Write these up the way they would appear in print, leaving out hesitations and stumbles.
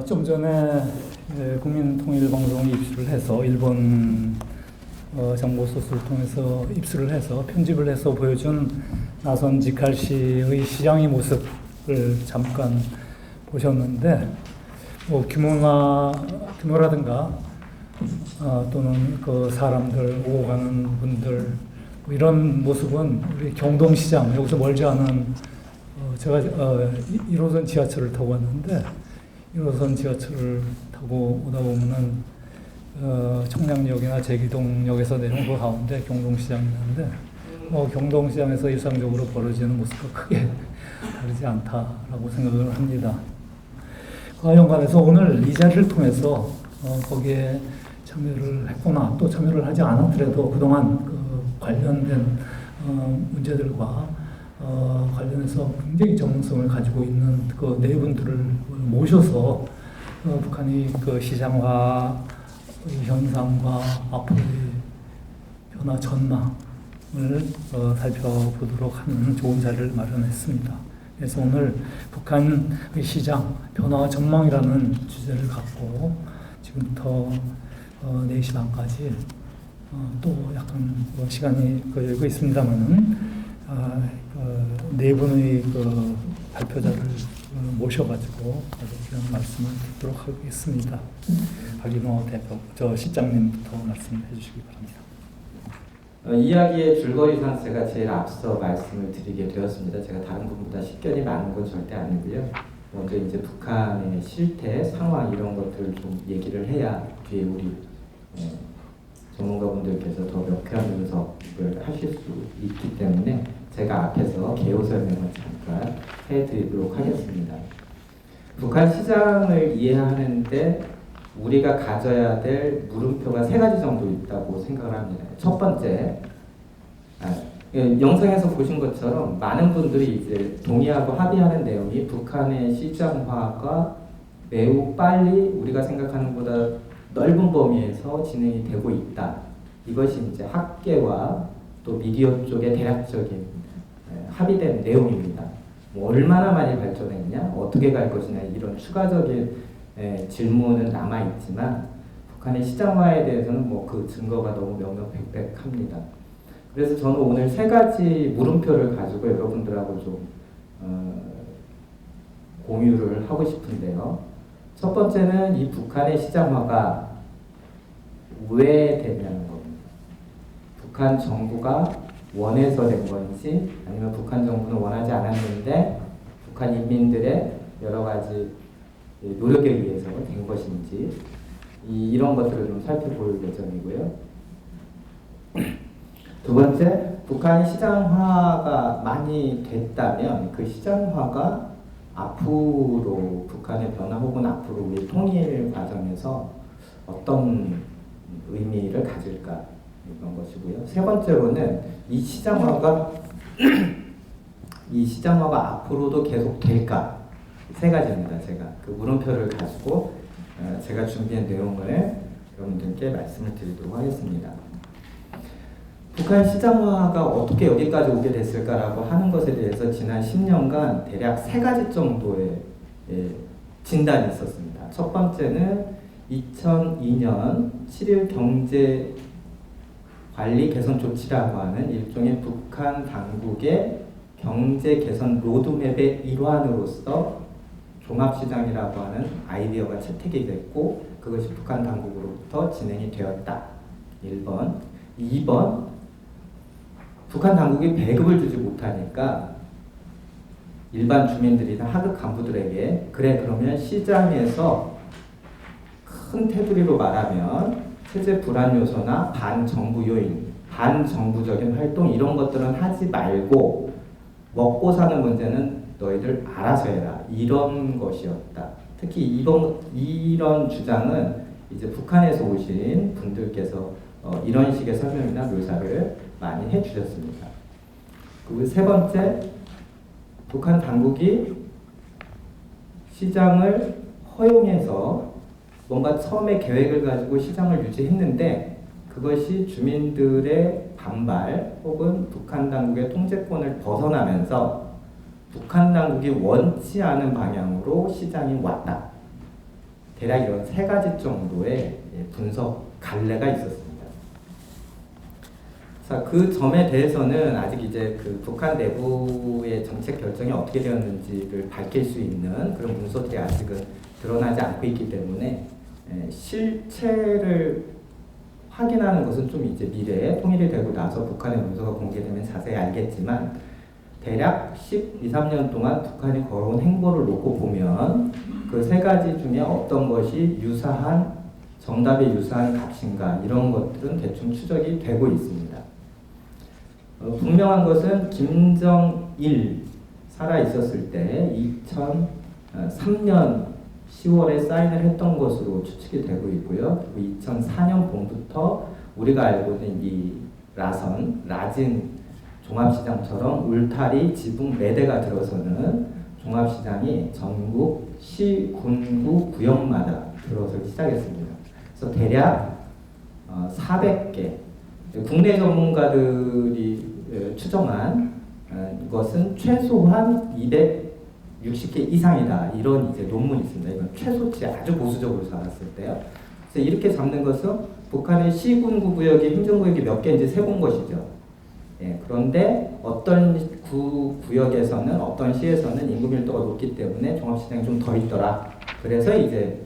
좀 전에 국민통일방송이 입수를 해서 일본 정보 소스를 통해서 입수를 해서 편집을 해서 보여준 나선 지칼씨의 시장의 모습을 잠깐 보셨는데, 규모라든가 또는 그 사람들 오고 가는 분들 이런 모습은 우리 경동시장, 여기서 멀지 않은 제가 1호선 지하철을 타고 왔는데 1호선 지하철을 타고 오다 보면은 청량역이나 제기동역에서 내려온 그 가운데 경동시장이 있는데 경동시장에서 일상적으로 벌어지는 모습과 크게 다르지 않다라고 생각을 합니다. 그와 연관해서 오늘 이 자리를 통해서 거기에 참여를 했거나 또 참여를 하지 않았더라도 그동안 관련된 문제들과 관련해서 굉장히 전문성을 가지고 있는 그 네 분들을 모셔서 북한이 그 시장화 현상과 앞으로의 변화 전망을 살펴보도록 하는 좋은 자리를 마련했습니다. 그래서 오늘 북한의 시장 변화 전망이라는 주제를 갖고 지금부터 4시 반까지 또 약간 시간이 걸리고 있습니다만은 네 분의 발표자를 모셔가지고 그런 말씀을 듣도록 하겠습니다. 박인호 실장님부터 말씀해 주시기 바랍니다. 이야기의 줄거리상 제가 제일 앞서 말씀을 드리게 되었습니다. 제가 다른 분보다 식견이 많은 건 절대 아니고요. 먼저 이제 북한의 실태, 상황 이런 것들을 좀 얘기를 해야 뒤에 우리 전문가분들께서 더 명쾌한 분석을 하실 수 있기 때문에 제가 앞에서 개요 설명을 잠깐 해드리도록 하겠습니다. 북한 시장을 이해하는데 우리가 가져야 될 물음표가 3가지 정도 있다고 생각을 합니다. 첫 번째, 영상에서 보신 것처럼 많은 분들이 이제 동의하고 합의하는 내용이 북한의 시장화가 매우 빨리 우리가 생각하는 것보다 넓은 범위에서 진행이 되고 있다. 이것이 이제 학계와 또 미디어 쪽의 대략적인 합의된 내용입니다. 얼마나 많이 발전했냐, 어떻게 갈 것이냐 이런 추가적인 질문은 남아있지만 북한의 시장화에 대해서는 그 증거가 너무 명명백백합니다. 그래서 저는 오늘 3가지 물음표를 가지고 여러분들하고 좀 공유를 하고 싶은데요. 첫 번째는 이 북한의 시장화가 왜 되냐는 겁니다. 북한 정부가 원해서 된 건지 아니면 북한 정부는 원하지 않았는데 북한 인민들의 여러 가지 노력에 의해서 된 것인지 이런 것들을 좀 살펴볼 예정이고요. 두 번째, 북한이 시장화가 많이 됐다면 그 시장화가 앞으로 북한의 변화 혹은 앞으로 우리 통일 과정에서 어떤 의미를 가질까 이런 것이고요. 세 번째로는 이 시장화가 앞으로도 계속 될까? 3가지입니다. 제가 그 물음표를 가지고 제가 준비한 내용을 여러분들께 말씀을 드리도록 하겠습니다. 북한 시장화가 어떻게 여기까지 오게 됐을까라고 하는 것에 대해서 지난 10년간 대략 3가지 정도의 진단이 있었습니다. 첫 번째는 2002년 7일 경제 관리 개선 조치라고 하는 일종의 북한 당국의 경제 개선 로드맵의 일환으로서 종합시장이라고 하는 아이디어가 채택이 됐고 그것이 북한 당국으로부터 진행이 되었다. 1번. 2번. 북한 당국이 배급을 주지 못하니까 일반 주민들이나 하급 간부들에게 그래 그러면 시장에서 큰 테두리로 말하면 체제 불안 요소나 반정부 요인, 반정부적인 활동 이런 것들은 하지 말고 먹고 사는 문제는 너희들 알아서 해라. 이런 것이었다. 특히 이런 주장은 이제 북한에서 오신 분들께서 이런 식의 설명이나 묘사를 많이 해주셨습니다. 그리고 세 번째, 북한 당국이 시장을 허용해서 뭔가 처음에 계획을 가지고 시장을 유지했는데 그것이 주민들의 반발 혹은 북한 당국의 통제권을 벗어나면서 북한 당국이 원치 않은 방향으로 시장이 왔다. 대략 이런 세 가지 정도의 분석 갈래가 있었습니다. 자, 그 점에 대해서는 아직 이제 그 북한 내부의 정책 결정이 어떻게 되었는지를 밝힐 수 있는 그런 문서들이 아직은 드러나지 않고 있기 때문에 실체를 확인하는 것은 좀 이제 미래에 통일이 되고 나서 북한의 문서가 공개되면 자세히 알겠지만 대략 12, 13년 동안 북한이 걸어온 행보를 놓고 보면 그 세 가지 중에 어떤 것이 유사한 정답에 유사한 값인가 이런 것들은 대충 추적이 되고 있습니다. 분명한 것은 김정일 살아 있었을 때 2003년 10월에 사인을 했던 것으로 추측이 되고 있고요. 2004년 봄부터 우리가 알고 있는 이 라진 종합시장처럼 울타리, 지붕, 매대가 들어서는 종합시장이 전국 시, 군구, 구역마다 들어서기 시작했습니다. 그래서 대략 400개 국내 전문가들이 추정한 것은 최소한 260개 이상이다. 이런 이제 논문이 있습니다. 이건 최소치 아주 보수적으로 잡았을 때요. 그래서 이렇게 잡는 것은 북한의 시군구 구역이 행정구역이 몇 개인지 세본 것이죠. 그런데 어떤 구역에서는 어떤 시에서는 인구 밀도가 높기 때문에 종합시장이 좀 더 있더라. 그래서 이제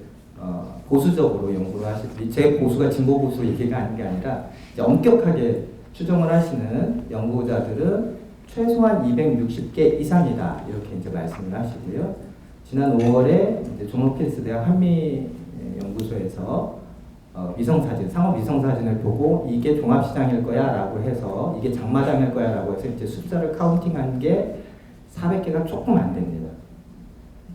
보수적으로 연구를 하시는 제 보수가 진보 보수 얘기가 아닌 게 아니라 이제 엄격하게 추정을 하시는 연구자들은 최소한 260개 이상이다 이렇게 이제 말씀을 하시고요. 지난 5월에 이제 존 홉킨스 대학 한미 연구소에서 위성사진, 상업 위성사진을 보고 이게 종합시장일 거야 라고 해서 이게 장마장일 거야 라고 해서 이제 숫자를 카운팅한 게 400개가 조금 안 됩니다.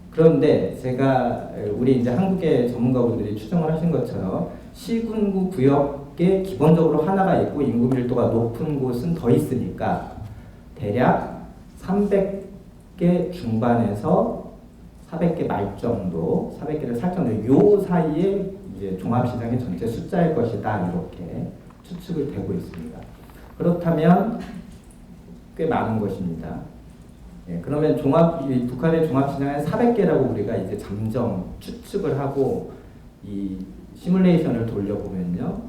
그런데 제가 우리 이제 한국의 전문가분들이 추정을 하신 것처럼 시군구 구역에 기본적으로 하나가 있고 인구 밀도가 높은 곳은 더 있으니까 대략 300개 중반에서 400개 말 정도, 400개를 살 정도 요 사이에 이제 종합시장의 전체 숫자일 것이다 이렇게 추측을 되고 있습니다. 그렇다면 꽤 많은 것입니다. 그러면 북한의 종합시장은 400개라고 우리가 이제 잠정 추측을 하고 이 시뮬레이션을 돌려보면요.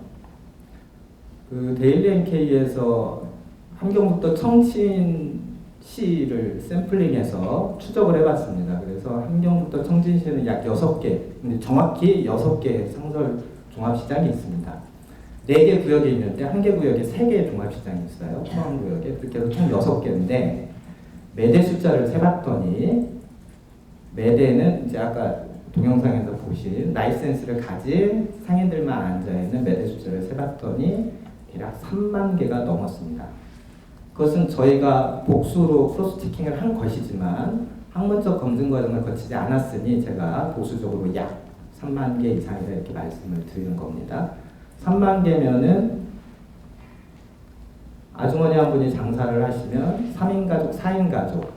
그 데일리 NK에서 함경북도 청진시를 샘플링해서 추적을 해봤습니다. 그래서 함경북도 청진시는 약 6개, 근데 정확히 6개의 상설 종합시장이 있습니다. 4개 구역이 있는데 1개 구역에 3개의 종합시장이 있어요. 포항구역에. 그렇게 해서 총 6개인데 매대 숫자를 세봤더니 매대는 이제 아까 동영상에서 보신 라이센스를 가진 상인들만 앉아있는 매대 숫자를 세봤더니 대략 3만 개가 넘었습니다. 그것은 저희가 복수로 크로스체킹을 한 것이지만 학문적 검증 과정을 거치지 않았으니 제가 보수적으로 약 3만 개 이상이다 이렇게 말씀을 드리는 겁니다. 3만 개면은 아주머니 한 분이 장사를 하시면 3인 가족, 4인 가족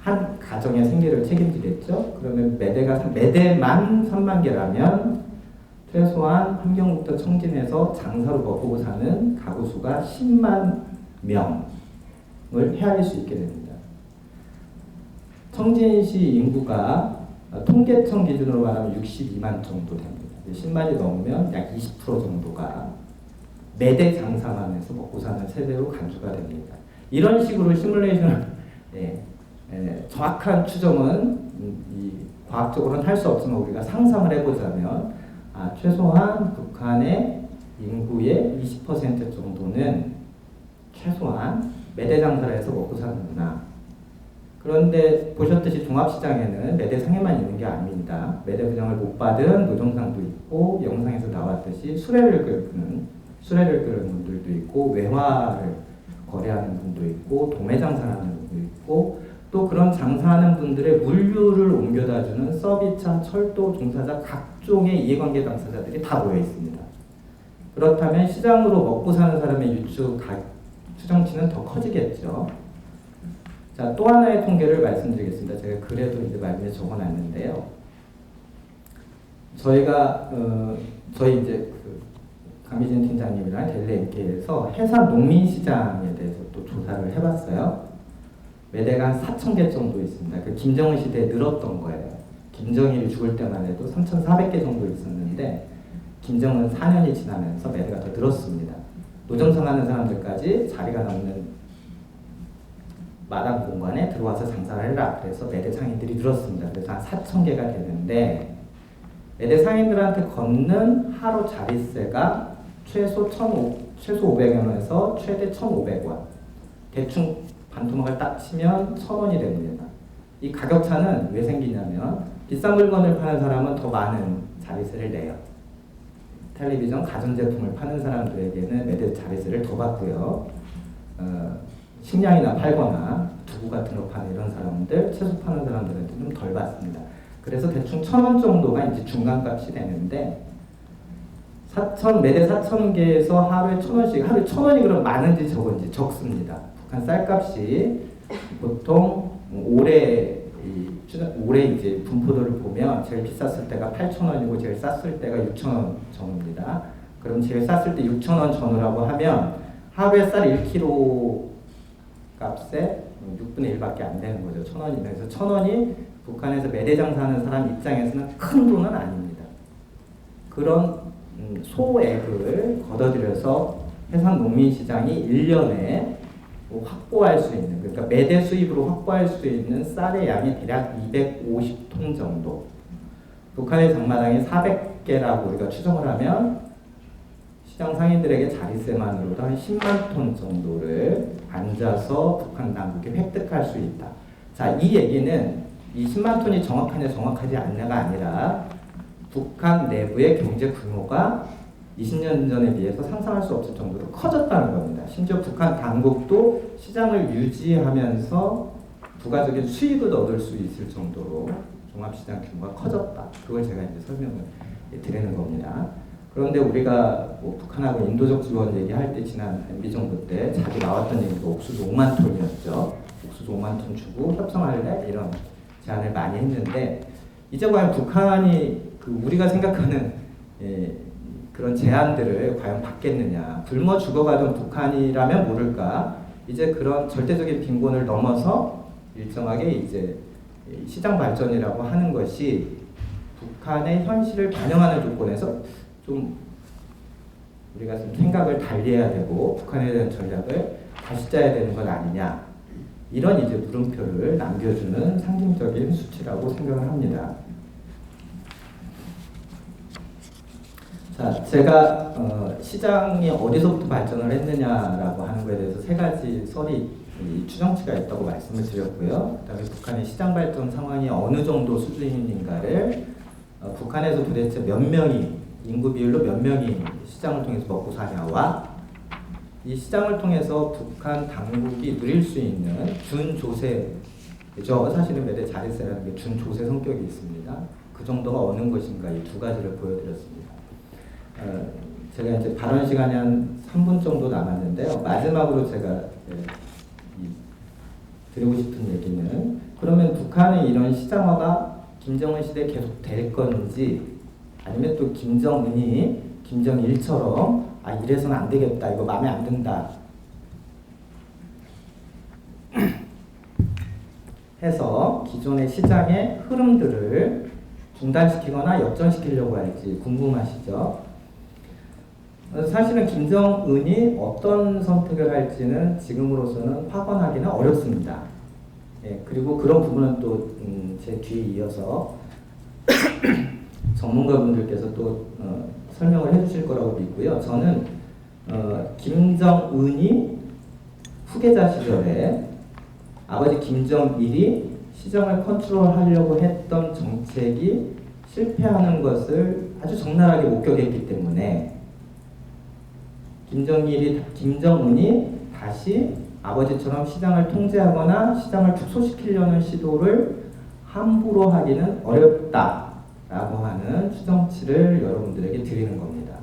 한 가정의 생계를 책임지겠죠. 그러면 매대만 3만 개라면 최소한 함경북도 청진에서 장사로 먹고 사는 가구 수가 10만 명을 헤아릴 수 있게 됩니다. 청진시 인구가 통계청 기준으로 말하면 62만 정도 됩니다. 10만이 넘으면 약 20% 정도가 매대 장사만 해서 먹고 사는 세대로 간주가 됩니다. 이런 식으로 시뮬레이션을 정확한 추정은 과학적으로는 할 수 없지만 우리가 상상을 해보자면 최소한 북한의 인구의 20% 정도는 최소한 매대 장사를 해서 먹고 사는구나. 그런데 보셨듯이 종합시장에는 매대 상에만 있는 게 아닙니다. 매대 부장을 못 받은 노점상도 있고 영상에서 나왔듯이 수레를 끄는 분들도 있고 외화를 거래하는 분도 있고 도매 장사하는 분도 있고 또 그런 장사하는 분들의 물류를 옮겨다 주는 서비스차, 철도 종사자 각종의 이해관계 당사자들이 다 모여 있습니다. 그렇다면 시장으로 먹고 사는 사람의 추정치는 더 커지겠죠. 자, 또 하나의 통계를 말씀드리겠습니다. 제가 그래도 이제 말씀에 적어놨는데요. 저희가 저희 이제 강미진 팀장님이랑 델리 NK에서 해산 농민 시장에 대해서 또 조사를 해봤어요. 매대가 한 4,000개 정도 있습니다. 그 김정은 시대에 늘었던 거예요. 김정일이 죽을 때만 해도 3,400개 정도 있었는데 김정은 4년이 지나면서 매대가 더 늘었습니다. 노점상하는 사람들까지 자리가 남는 마당 공간에 들어와서 장사를 해라. 그래서 매대 상인들이 늘었습니다. 그래서 한 4,000개가 되는데 매대 상인들한테 걷는 하루 자릿세가 최소 500원 원에서 최대 1,500원. 대충 반토막을 딱 치면 1,000원이 됩니다. 이 가격 차는 왜 생기냐면 비싼 물건을 파는 사람은 더 많은 자릿세를 내요. 텔레비전, 가전제품을 파는 사람들에게는 매대 자릿세를 더 받고요. 식량이나 팔거나 두부 같은 거 파는 이런 사람들, 채소 파는 사람들한테는 좀 덜 받습니다. 그래서 대충 1,000원 정도가 이제 중간값이 되는데 매대 4,000개에서 하루에 1,000원씩, 하루에 1,000원이 그럼 많은지 적은지 적습니다. 북한 쌀값이 보통 올해 이제 분포도를 보면 제일 비쌌을 때가 8,000원이고 제일 쌌을 때가 6,000원 전후입니다. 그럼 제일 쌌을 때 6,000원 전후라고 하면 하루에 쌀 1kg 값에 6분의 1밖에 안 되는 거죠. 1,000원이면. 그래서 1,000원이 북한에서 매대 장사하는 사람 입장에서는 큰 돈은 아닙니다. 그런 소액을 걷어들여서 해산 농민 시장이 1년에 확보할 수 있는, 그러니까 매대 수입으로 확보할 수 있는 쌀의 양이 대략 250톤 정도. 북한의 장마당이 400개라고 우리가 추정을 하면 시장 상인들에게 자릿세만으로도 한 10만 톤 정도를 앉아서 북한 당국이 획득할 수 있다. 자, 이 얘기는 이 10만 톤이 정확하냐 정확하지 않냐가 아니라 북한 내부의 경제 규모가 20년 전에 비해서 상상할 수 없을 정도로 커졌다는 겁니다. 심지어 북한 당국도 시장을 유지하면서 부가적인 수익을 얻을 수 있을 정도로 종합시장 규모가 커졌다. 그걸 제가 이제 설명을 드리는 겁니다. 그런데 우리가 뭐 북한하고 인도적 지원 얘기할 때 지난 MB 정부 때 자주 나왔던 얘기가 옥수수 5만 톤이었죠. 옥수수 5만 톤 주고 협상할래? 이런 제안을 많이 했는데 이제 과연 북한이 우리가 생각하는 그런 제안들을 과연 받겠느냐. 굶어 죽어가던 북한이라면 모를까. 이제 그런 절대적인 빈곤을 넘어서 일정하게 이제 시장 발전이라고 하는 것이 북한의 현실을 반영하는 조건에서 좀 우리가 좀 생각을 달리해야 되고 북한에 대한 전략을 다시 짜야 되는 것 아니냐. 이런 이제 물음표를 남겨주는 상징적인 수치라고 생각을 합니다. 자, 제가 시장이 어디서부터 발전을 했느냐라고 하는 것에 대해서 세 가지 추정치가 있다고 말씀을 드렸고요. 그다음에 북한의 시장 발전 상황이 어느 정도 수준인가를 북한에서 도대체 몇 명이 인구 비율로 몇 명이 시장을 통해서 먹고 사냐와 이 시장을 통해서 북한 당국이 누릴 수 있는 준조세죠. 사실은 매대 자릿세라는 게 준조세 성격이 있습니다. 그 정도가 어느 것인가 이 두 가지를 보여드렸습니다. 제가 이제 발언 시간이 한 3분 정도 남았는데요. 마지막으로 제가 드리고 싶은 얘기는 그러면 북한의 이런 시장화가 김정은 시대에 계속 될 건지 아니면 또 김정은이 김정일처럼 이래서는 안 되겠다, 이거 마음에 안 든다 해서 기존의 시장의 흐름들을 중단시키거나 역전시키려고 할지 궁금하시죠? 사실은 김정은이 어떤 선택을 할지는 지금으로서는 확언하기는 어렵습니다. 그리고 그런 부분은 또 제 뒤에 이어서 전문가분들께서 또 설명을 해주실 거라고 믿고요. 저는 김정은이 후계자 시절에 아버지 김정일이 시장을 컨트롤하려고 했던 정책이 실패하는 것을 아주 적나라하게 목격했기 때문에 김정은이 다시 아버지처럼 시장을 통제하거나 시장을 축소시키려는 시도를 함부로 하기는 어렵다라고 하는 추정치를 여러분들에게 드리는 겁니다.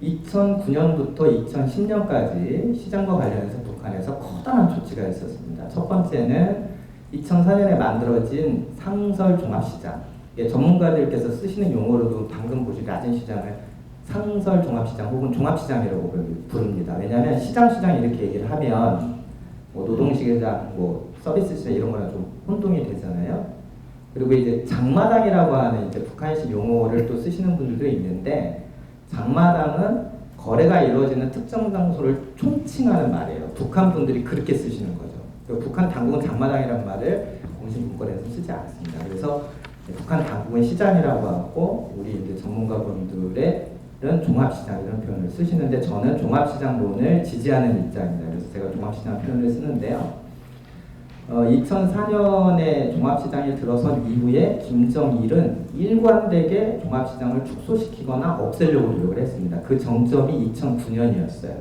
2009년부터 2010년까지 시장과 관련해서 북한에서 커다란 조치가 있었습니다. 첫 번째는 2004년에 만들어진 상설 종합시장. 전문가들께서 쓰시는 용어로도 방금 보신 낮은 시장을 상설 종합시장 혹은 종합시장이라고 부릅니다. 왜냐하면 시장 이렇게 얘기를 하면 뭐 노동시장, 뭐 서비스 시장 이런 거랑 좀 혼동이 되잖아요. 그리고 이제 장마당이라고 하는 이제 북한식 용어를 또 쓰시는 분들도 있는데, 장마당은 거래가 이루어지는 특정 장소를 총칭하는 말이에요. 북한 분들이 그렇게 쓰시는 거죠. 그리고 북한 당국은 장마당이라는 말을 공식 문건에서 쓰지 않습니다. 그래서 북한 당국은 시장이라고 하고, 우리 이제 전문가분들의 종합시장 이런 표현을 쓰시는데, 저는 종합시장론을 지지하는 입장입니다. 그래서 제가 종합시장 표현을 쓰는데요. 2004년에 종합시장이 들어선 이후에 김정일은 일관되게 종합시장을 축소시키거나 없애려고 노력을 했습니다. 그 정점이 2009년이었어요.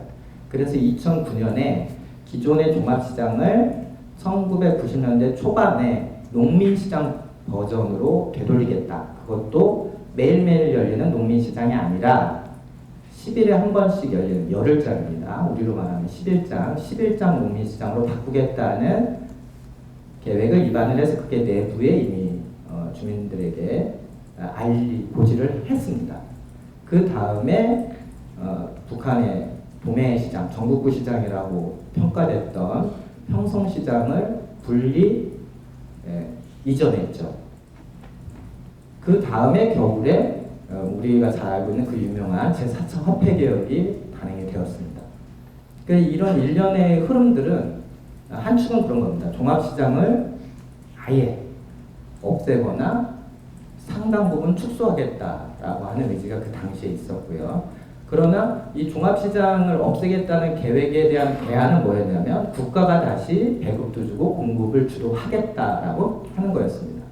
그래서 2009년에 기존의 종합시장을 1990년대 초반에 농민시장 버전으로 되돌리겠다. 그것도 매일매일 열리는 농민시장이 아니라 10일에 한 번씩 열리는 열흘장입니다. 우리로 말하면 11장 농민시장으로 바꾸겠다는 계획을 입안을 해서 그게 내부에 이미 주민들에게 고지를 했습니다. 그 다음에 북한의 도매시장, 전국구 시장이라고 평가됐던 평성시장을 이전했죠. 그 다음에 겨울에 우리가 잘 알고 있는 그 유명한 제4차 화폐 개혁이 단행이 되었습니다. 그러니까 이런 일련의 흐름들은 한 축은 그런 겁니다. 종합시장을 아예 없애거나 상당 부분 축소하겠다라고 하는 의지가 그 당시에 있었고요. 그러나 이 종합시장을 없애겠다는 계획에 대한 대안은 뭐였냐면, 국가가 다시 배급도 주고 공급을 주도하겠다라고 하는 거였습니다.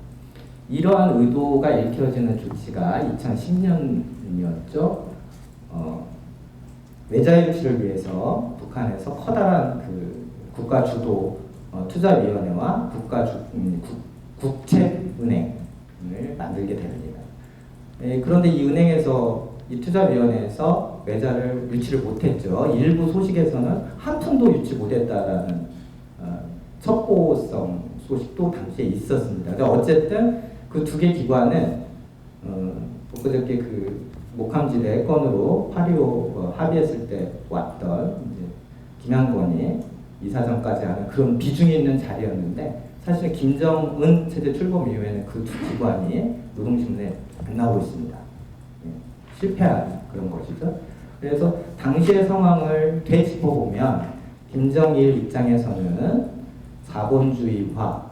이러한 의도가 읽혀지는 조치가 2010년이었죠. 외자 유치를 위해서 북한에서 커다란 그 국가 주도 투자위원회와 국채은행을 만들게 됩니다. 그런데 이 은행에서, 이 투자위원회에서 외자를 유치를 못했죠. 일부 소식에서는 한 푼도 유치 못했다라는 첩보성 소식도 당시에 있었습니다. 그러니까 어쨌든 그 두 개 기관은 엊그저께 그 목함지대 건으로 8.25 합의했을 때 왔던 이제 김양권이 이사장까지 하는 그런 비중이 있는 자리였는데, 사실 김정은 체제 출범 이후에는 그 두 기관이 노동신문에 안 나오고 있습니다. 실패한 그런 것이죠. 그래서 당시의 상황을 되짚어보면 김정일 입장에서는 자본주의화를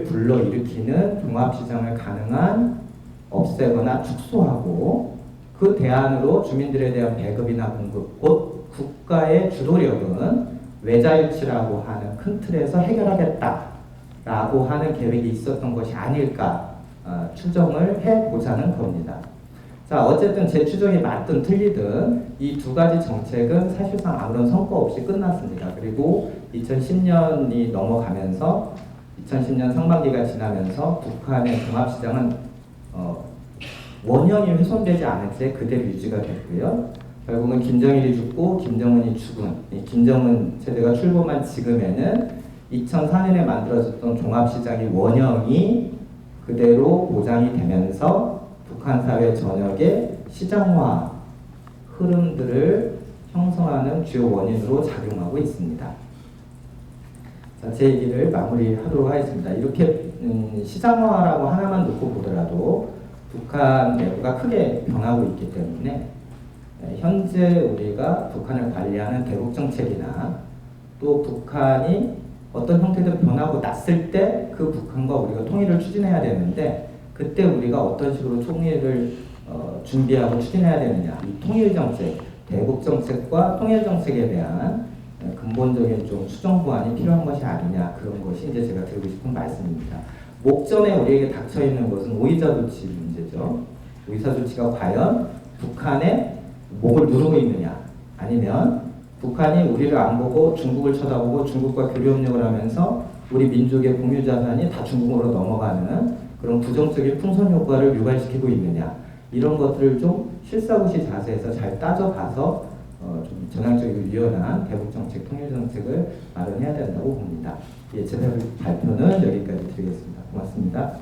불러일으키는 종합시장을 가능한 없애거나 축소하고, 그 대안으로 주민들에 대한 배급이나 공급, 곧 국가의 주도력은 외자유치라고 하는 큰 틀에서 해결하겠다라고 하는 계획이 있었던 것이 아닐까 추정을 해보자는 겁니다. 자, 어쨌든 제 추정이 맞든 틀리든 이 두 가지 정책은 사실상 아무런 성과 없이 끝났습니다. 그리고 2010년이 넘어가면서 2010년 상반기가 지나면서 북한의 종합시장은 원형이 훼손되지 않은 채 그대로 유지가 됐고요. 결국은 김정일이 죽고 김정은이 죽은 이 김정은 체제가 출범한 지금에는 2004년에 만들어졌던 종합시장의 원형이 그대로 보장이 되면서 북한 사회 전역의 시장화 흐름들을 형성하는 주요 원인으로 작용하고 있습니다. 자, 제 얘기를 마무리하도록 하겠습니다. 이렇게 시장화라고 하나만 놓고 보더라도 북한 내부가 크게 변하고 있기 때문에 현재 우리가 북한을 관리하는 대북 정책이나 또 북한이 어떤 형태든 변하고 났을 때 그 북한과 우리가 통일을 추진해야 되는데, 그때 우리가 어떤 식으로 통일을 준비하고 추진해야 되느냐, 이 통일 정책, 대북 정책과 통일 정책에 대한 근본적인 좀 수정 보완이 필요한 것이 아니냐, 그런 것이 이제 제가 드리고 싶은 말씀입니다. 목전에 우리에게 닥쳐 있는 것은 오이자 조치 문제죠. 오이자 조치가 과연 북한의 목을 누르고 있느냐, 아니면 북한이 우리를 안 보고 중국을 쳐다보고 중국과 교류협력을 하면서 우리 민족의 공유자산이 다 중국으로 넘어가는 그런 부정적인 풍선 효과를 유발시키고 있느냐, 이런 것들을 좀 실사구시 자세에서 잘 따져봐서 좀 전향적이고 유연한 대북정책, 통일정책을 마련해야 된다고 봅니다. 예, 제 발표는 여기까지 드리겠습니다. 고맙습니다.